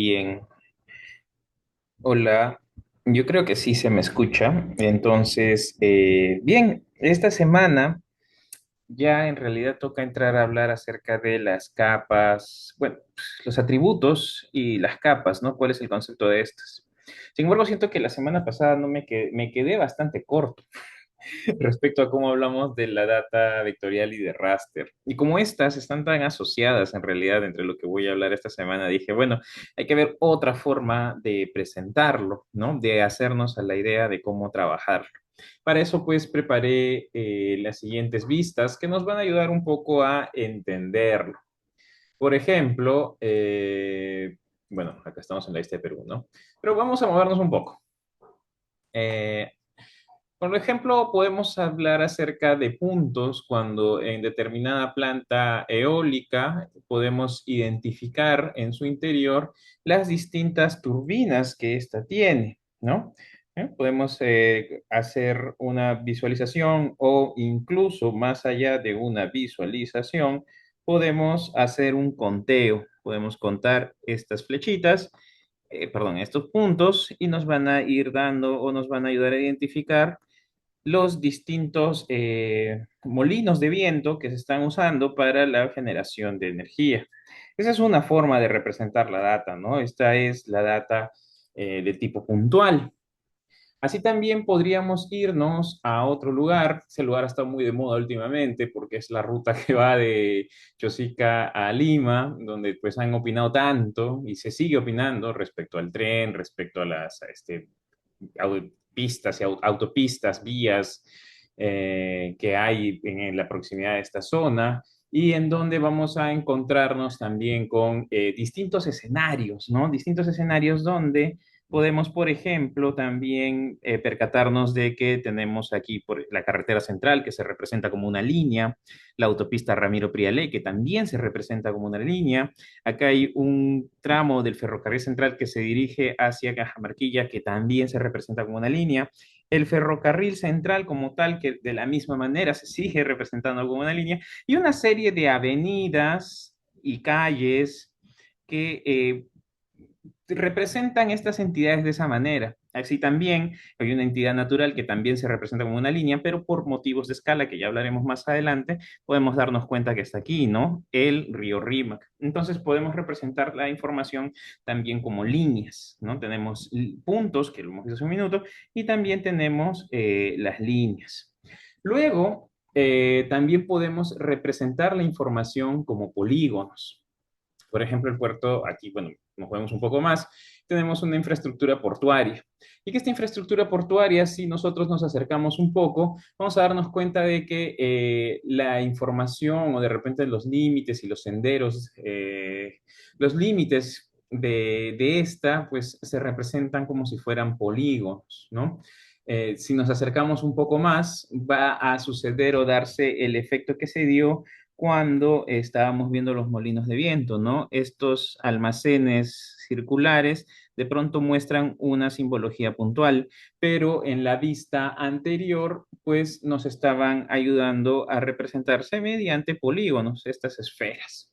Bien, hola, yo creo que sí se me escucha. Entonces, bien, esta semana ya en realidad toca entrar a hablar acerca de las capas, bueno, los atributos y las capas, ¿no? ¿Cuál es el concepto de estas? Sin embargo, siento que la semana pasada no me quedé bastante corto respecto a cómo hablamos de la data vectorial y de raster. Y como estas están tan asociadas en realidad entre lo que voy a hablar esta semana, dije, bueno, hay que ver otra forma de presentarlo, ¿no? De hacernos a la idea de cómo trabajarlo. Para eso, pues, preparé las siguientes vistas que nos van a ayudar un poco a entenderlo. Por ejemplo, bueno, acá estamos en la lista de Perú, ¿no? Pero vamos a movernos un poco. Eh, por ejemplo, podemos hablar acerca de puntos cuando en determinada planta eólica podemos identificar en su interior las distintas turbinas que ésta tiene, ¿no? Podemos hacer una visualización o incluso más allá de una visualización, podemos hacer un conteo. Podemos contar estas flechitas, perdón, estos puntos y nos van a ir dando o nos van a ayudar a identificar los distintos molinos de viento que se están usando para la generación de energía. Esa es una forma de representar la data, ¿no? Esta es la data de tipo puntual. Así también podríamos irnos a otro lugar. Ese lugar está muy de moda últimamente porque es la ruta que va de Chosica a Lima, donde pues han opinado tanto y se sigue opinando respecto al tren, respecto a las pistas y autopistas, vías que hay en la proximidad de esta zona y en donde vamos a encontrarnos también con distintos escenarios, ¿no? Distintos escenarios donde podemos, por ejemplo, también percatarnos de que tenemos aquí por la carretera central que se representa como una línea, la autopista Ramiro Prialé que también se representa como una línea. Acá hay un tramo del ferrocarril central que se dirige hacia Cajamarquilla que también se representa como una línea. El ferrocarril central como tal, que de la misma manera se sigue representando como una línea, y una serie de avenidas y calles que representan estas entidades de esa manera. Así también hay una entidad natural que también se representa como una línea, pero por motivos de escala, que ya hablaremos más adelante, podemos darnos cuenta que está aquí, ¿no? El río Rímac. Entonces podemos representar la información también como líneas, ¿no? Tenemos puntos, que lo hemos visto hace un minuto, y también tenemos las líneas. Luego, también podemos representar la información como polígonos. Por ejemplo, el puerto, aquí, bueno, nos vemos un poco más, tenemos una infraestructura portuaria. Y que esta infraestructura portuaria, si nosotros nos acercamos un poco, vamos a darnos cuenta de que la información o de repente los límites y los senderos, los límites de esta, pues se representan como si fueran polígonos, ¿no? Si nos acercamos un poco más, va a suceder o darse el efecto que se dio cuando estábamos viendo los molinos de viento, ¿no? Estos almacenes circulares de pronto muestran una simbología puntual, pero en la vista anterior, pues nos estaban ayudando a representarse mediante polígonos, estas esferas.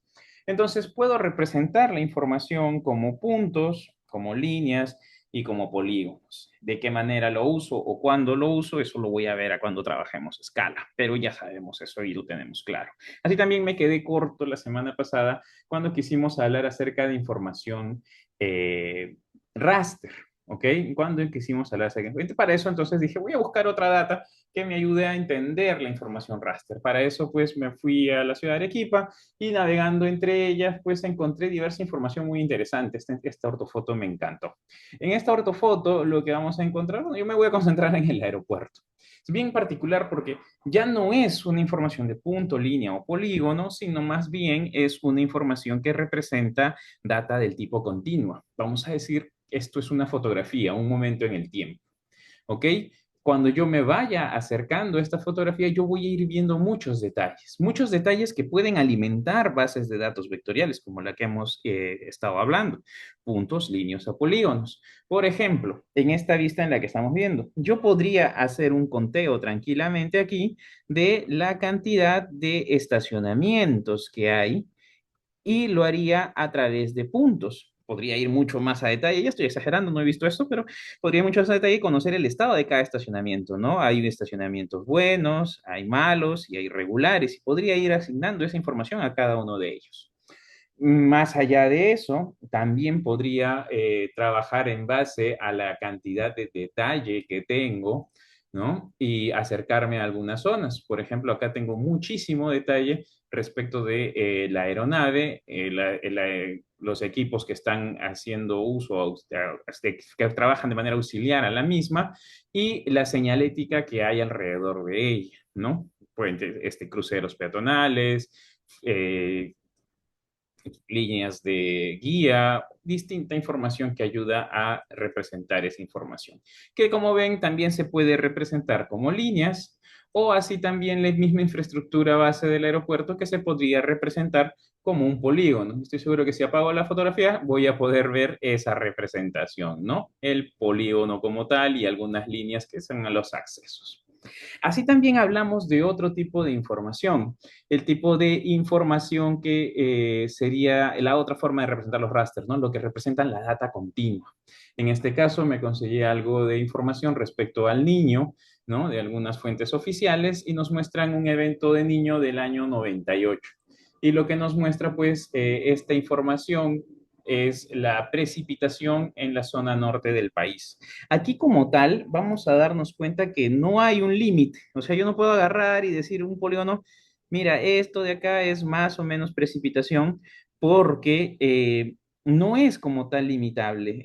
Entonces puedo representar la información como puntos, como líneas y como polígonos. ¿De qué manera lo uso o cuándo lo uso? Eso lo voy a ver a cuando trabajemos escala, pero ya sabemos eso y lo tenemos claro. Así también me quedé corto la semana pasada cuando quisimos hablar acerca de información raster, ¿ok? Cuando quisimos hablar acerca de... Para eso entonces dije, voy a buscar otra data que me ayude a entender la información raster. Para eso pues me fui a la ciudad de Arequipa y navegando entre ellas pues encontré diversa información muy interesante. Esta ortofoto me encantó. En esta ortofoto lo que vamos a encontrar, bueno, yo me voy a concentrar en el aeropuerto. Es bien particular porque ya no es una información de punto, línea o polígono, sino más bien es una información que representa data del tipo continua. Vamos a decir, esto es una fotografía, un momento en el tiempo. ¿Ok? Cuando yo me vaya acercando a esta fotografía, yo voy a ir viendo muchos detalles que pueden alimentar bases de datos vectoriales, como la que hemos estado hablando, puntos, líneas o polígonos. Por ejemplo, en esta vista en la que estamos viendo, yo podría hacer un conteo tranquilamente aquí de la cantidad de estacionamientos que hay y lo haría a través de puntos. podría ir mucho más a detalle, ya estoy exagerando, no he visto esto, pero podría ir mucho más a detalle y conocer el estado de cada estacionamiento, ¿no? Hay estacionamientos buenos, hay malos y hay regulares, y podría ir asignando esa información a cada uno de ellos. Más allá de eso, también podría trabajar en base a la cantidad de detalle que tengo, ¿no? Y acercarme a algunas zonas. Por ejemplo, acá tengo muchísimo detalle respecto de la aeronave, los equipos que están haciendo uso, que trabajan de manera auxiliar a la misma, y la señalética que hay alrededor de ella, ¿no? Puentes, cruceros peatonales, eh, líneas de guía, distinta información que ayuda a representar esa información, que como ven también se puede representar como líneas o así también la misma infraestructura base del aeropuerto que se podría representar como un polígono. Estoy seguro que si apago la fotografía voy a poder ver esa representación, ¿no? El polígono como tal y algunas líneas que son los accesos. Así también hablamos de otro tipo de información, el tipo de información que sería la otra forma de representar los rasters, ¿no? Lo que representan la data continua. En este caso me conseguí algo de información respecto al niño, ¿no? De algunas fuentes oficiales y nos muestran un evento de niño del año 98. Y lo que nos muestra, pues, esta información es la precipitación en la zona norte del país. Aquí como tal, vamos a darnos cuenta que no hay un límite. O sea, yo no puedo agarrar y decir un polígono, mira, esto de acá es más o menos precipitación, porque no es como tal limitable.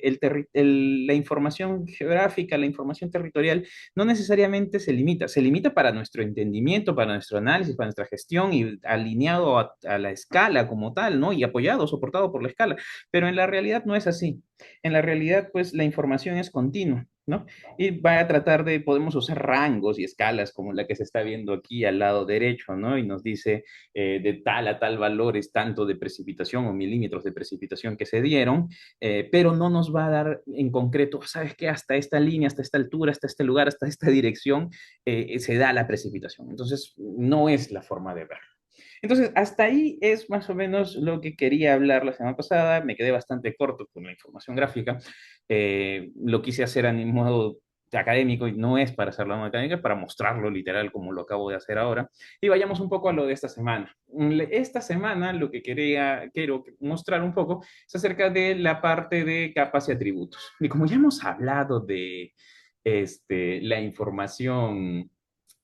La información geográfica, la información territorial, no necesariamente se limita para nuestro entendimiento, para nuestro análisis, para nuestra gestión y alineado a la escala como tal, ¿no? Y apoyado, soportado por la escala. Pero en la realidad no es así. En la realidad, pues la información es continua, ¿no? Y va a tratar de, podemos usar rangos y escalas como la que se está viendo aquí al lado derecho, ¿no? Y nos dice de tal a tal valor es tanto de precipitación o milímetros de precipitación que se dieron, pero no nos va a dar en concreto, ¿sabes qué? Hasta esta línea, hasta esta altura, hasta este lugar, hasta esta dirección, se da la precipitación. Entonces, no es la forma de verlo. Entonces, hasta ahí es más o menos lo que quería hablar la semana pasada. Me quedé bastante corto con la información gráfica. Lo quise hacer a mi modo académico y no es para hacerlo en académica, es para mostrarlo literal como lo acabo de hacer ahora. Y vayamos un poco a lo de esta semana. Esta semana lo que quiero mostrar un poco es acerca de la parte de capas y atributos. Y como ya hemos hablado de la información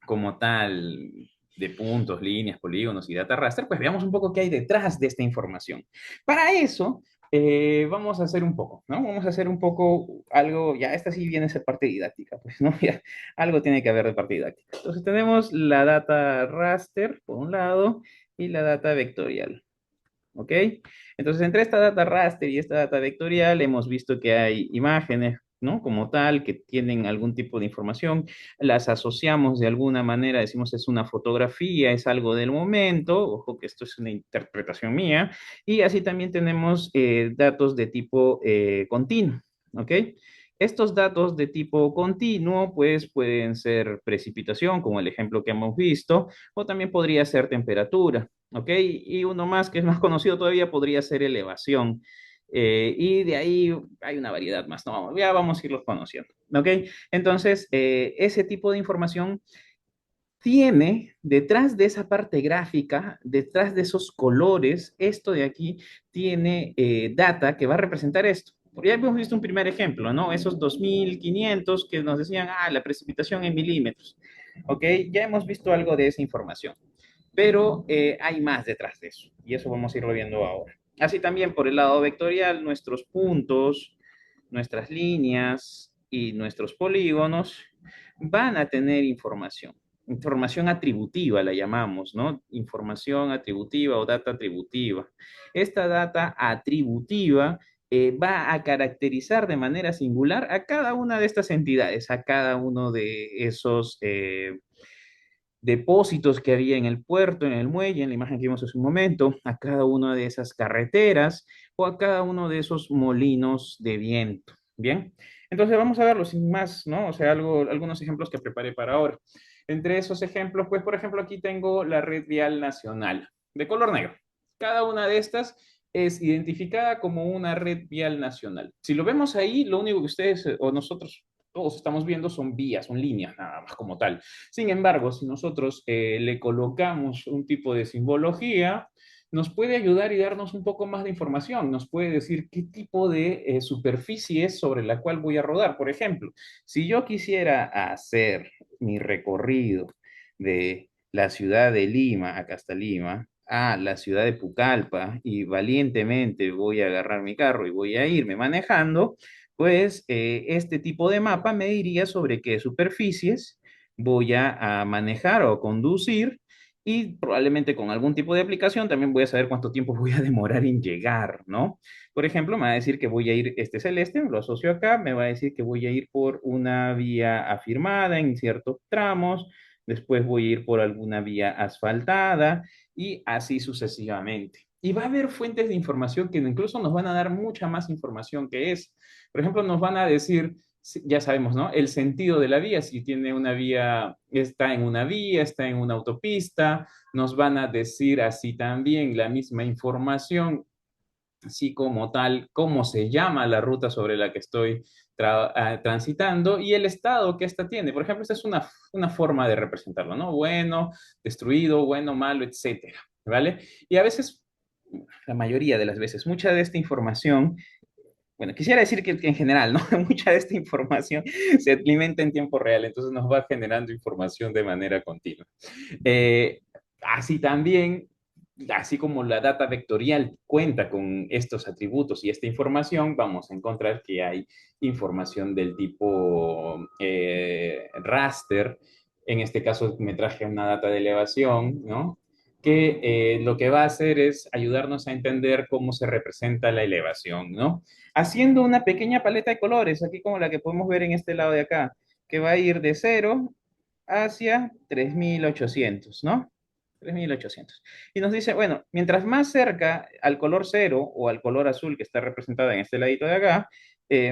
como tal de puntos, líneas, polígonos y data raster, pues veamos un poco qué hay detrás de esta información. Para eso, vamos a hacer un poco, ¿no? Vamos a hacer un poco algo, ya esta sí viene a ser parte didáctica, pues, ¿no? Ya, algo tiene que haber de parte didáctica. Entonces tenemos la data raster, por un lado, y la data vectorial. ¿Ok? Entonces, entre esta data raster y esta data vectorial, hemos visto que hay imágenes, ¿no? Como tal, que tienen algún tipo de información, las asociamos de alguna manera, decimos es una fotografía, es algo del momento, ojo que esto es una interpretación mía, y así también tenemos datos de tipo continuo, ¿ok? Estos datos de tipo continuo, pues pueden ser precipitación, como el ejemplo que hemos visto, o también podría ser temperatura. ¿Ok? Y uno más que es más conocido todavía podría ser elevación. Y de ahí hay una variedad más, ¿no? Ya vamos a irlos conociendo, ¿ok? Entonces, ese tipo de información tiene detrás de esa parte gráfica, detrás de esos colores, esto de aquí tiene data que va a representar esto. Ya hemos visto un primer ejemplo, ¿no? Esos 2500 que nos decían, la precipitación en milímetros, ¿ok? Ya hemos visto algo de esa información, pero hay más detrás de eso, y eso vamos a irlo viendo ahora. Así también por el lado vectorial, nuestros puntos, nuestras líneas y nuestros polígonos van a tener información. Información atributiva la llamamos, ¿no? Información atributiva o data atributiva. Esta data atributiva va a caracterizar de manera singular a cada una de estas entidades, a cada uno de esos depósitos que había en el puerto, en el muelle, en la imagen que vimos hace un momento, a cada una de esas carreteras o a cada uno de esos molinos de viento. Bien, entonces vamos a verlo sin más, ¿no? O sea, algunos ejemplos que preparé para ahora. Entre esos ejemplos, pues, por ejemplo, aquí tengo la red vial nacional de color negro. Cada una de estas es identificada como una red vial nacional. Si lo vemos ahí, lo único que ustedes o nosotros todos estamos viendo son vías, son líneas nada más como tal. Sin embargo, si nosotros le colocamos un tipo de simbología, nos puede ayudar y darnos un poco más de información. Nos puede decir qué tipo de superficie es sobre la cual voy a rodar. Por ejemplo, si yo quisiera hacer mi recorrido de la ciudad de Lima, acá está Lima, a la ciudad de Pucallpa y valientemente voy a agarrar mi carro y voy a irme manejando, pues este tipo de mapa me diría sobre qué superficies voy a manejar o conducir y probablemente con algún tipo de aplicación también voy a saber cuánto tiempo voy a demorar en llegar, ¿no? Por ejemplo, me va a decir que voy a ir, este celeste, lo asocio acá, me va a decir que voy a ir por una vía afirmada en ciertos tramos, después voy a ir por alguna vía asfaltada y así sucesivamente. Y va a haber fuentes de información que incluso nos van a dar mucha más información que es. Por ejemplo, nos van a decir, ya sabemos, ¿no? El sentido de la vía, si tiene una vía, está en una vía, está en una autopista, nos van a decir así también la misma información así como tal, cómo se llama la ruta sobre la que estoy transitando y el estado que ésta tiene. Por ejemplo, esta es una forma de representarlo, ¿no? Bueno, destruido, bueno, malo, etcétera, ¿vale? Y a veces, la mayoría de las veces, mucha de esta información, bueno, quisiera decir que en general, ¿no? Mucha de esta información se alimenta en tiempo real, entonces nos va generando información de manera continua. Eh, Así también, así como la data vectorial cuenta con estos atributos y esta información, vamos a encontrar que hay información del tipo raster. En este caso me traje una data de elevación, ¿no? Que lo que va a hacer es ayudarnos a entender cómo se representa la elevación, ¿no? Haciendo una pequeña paleta de colores, aquí como la que podemos ver en este lado de acá, que va a ir de 0 hacia 3800, ¿no? 3800. Y nos dice, bueno, mientras más cerca al color cero o al color azul que está representado en este ladito de acá,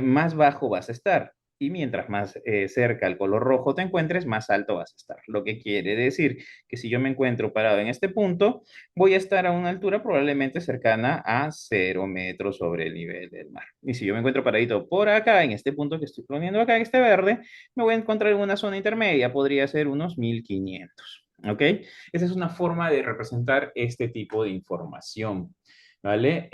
más bajo vas a estar. Y mientras más cerca al color rojo te encuentres, más alto vas a estar. Lo que quiere decir que si yo me encuentro parado en este punto, voy a estar a una altura probablemente cercana a 0 metros sobre el nivel del mar. Y si yo me encuentro paradito por acá, en este punto que estoy poniendo acá, en este verde, me voy a encontrar en una zona intermedia, podría ser unos 1500. ¿Ok? Esa es una forma de representar este tipo de información. ¿Vale?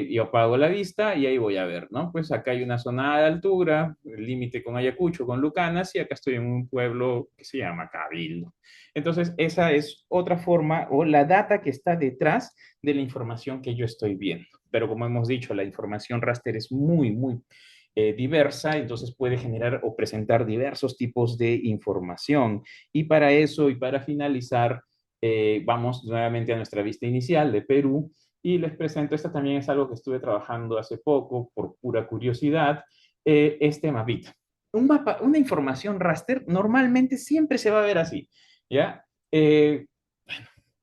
Yo apago la vista y ahí voy a ver, ¿no? Pues acá hay una zona de altura, el límite con Ayacucho, con Lucanas, y acá estoy en un pueblo que se llama Cabildo. Entonces, esa es otra forma o la data que está detrás de la información que yo estoy viendo. Pero como hemos dicho, la información raster es muy diversa, entonces puede generar o presentar diversos tipos de información. Y para eso y para finalizar, vamos nuevamente a nuestra vista inicial de Perú y les presento, esta también es algo que estuve trabajando hace poco por pura curiosidad, este mapita. Un mapa, una información raster normalmente siempre se va a ver así, ¿ya?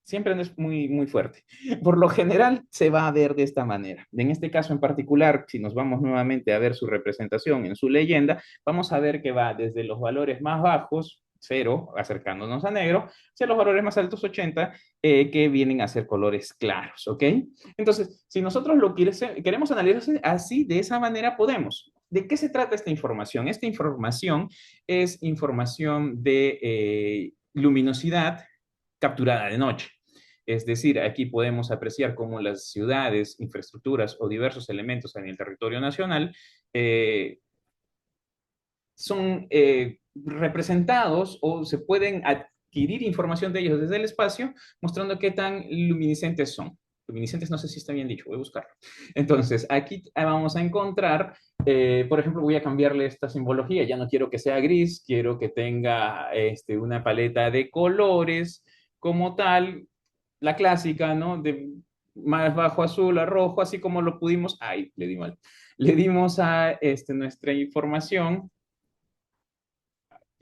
Siempre no es muy fuerte. Por lo general se va a ver de esta manera. En este caso en particular, si nos vamos nuevamente a ver su representación en su leyenda, vamos a ver que va desde los valores más bajos, 0, acercándonos a negro, hacia los valores más altos, 80, que vienen a ser colores claros, ¿ok? Entonces, si nosotros lo queremos analizar así, de esa manera podemos. ¿De qué se trata esta información? Esta información es información de luminosidad capturada de noche. Es decir, aquí podemos apreciar cómo las ciudades, infraestructuras o diversos elementos en el territorio nacional son representados o se pueden adquirir información de ellos desde el espacio, mostrando qué tan luminiscentes son. Luminiscentes, no sé si está bien dicho, voy a buscarlo. Entonces, aquí vamos a encontrar, por ejemplo, voy a cambiarle esta simbología, ya no quiero que sea gris, quiero que tenga una paleta de colores como tal, la clásica, ¿no? De más bajo azul a rojo, así como lo pudimos, ay, le di mal, le dimos a nuestra información.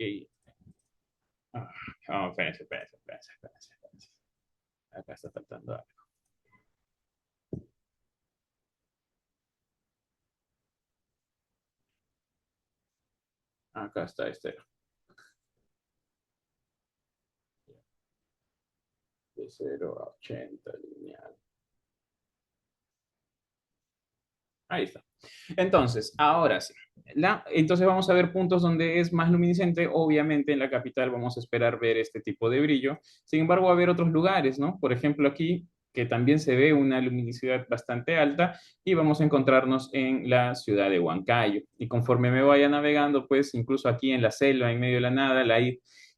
Y, espérense. Acá está faltando algo. Acá está de 0 a 80 lineal. Ahí está. Entonces, ahora sí. Entonces vamos a ver puntos donde es más luminiscente. Obviamente en la capital vamos a esperar ver este tipo de brillo. Sin embargo, va a haber otros lugares, ¿no? Por ejemplo, aquí, que también se ve una luminosidad bastante alta, y vamos a encontrarnos en la ciudad de Huancayo. Y conforme me vaya navegando, pues incluso aquí en la selva, en medio de la nada, la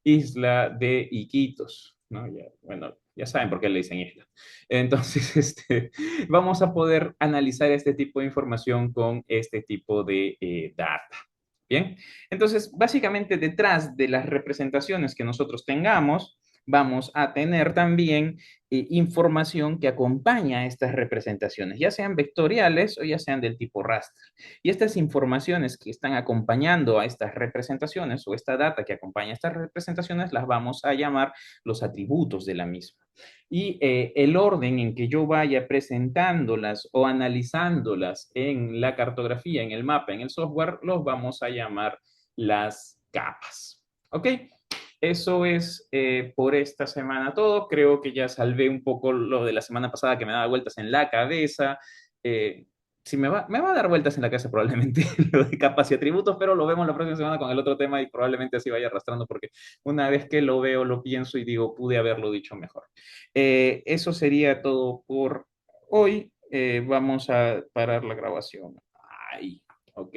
isla de Iquitos, ¿no? Ya, bueno, ya saben por qué le dicen isla. Entonces, vamos a poder analizar este tipo de información con este tipo de data. Bien, entonces básicamente detrás de las representaciones que nosotros tengamos, vamos a tener también información que acompaña a estas representaciones, ya sean vectoriales o ya sean del tipo raster. Y estas informaciones que están acompañando a estas representaciones o esta data que acompaña a estas representaciones las vamos a llamar los atributos de la misma. Y el orden en que yo vaya presentándolas o analizándolas en la cartografía, en el mapa, en el software, los vamos a llamar las capas. ¿Ok? Eso es por esta semana todo. Creo que ya salvé un poco lo de la semana pasada que me daba vueltas en la cabeza. Eh, si me va a dar vueltas en la cabeza probablemente lo de capas y atributos, pero lo vemos la próxima semana con el otro tema y probablemente así vaya arrastrando porque una vez que lo veo, lo pienso y digo, pude haberlo dicho mejor. Eso sería todo por hoy. Vamos a parar la grabación. Ay, ok.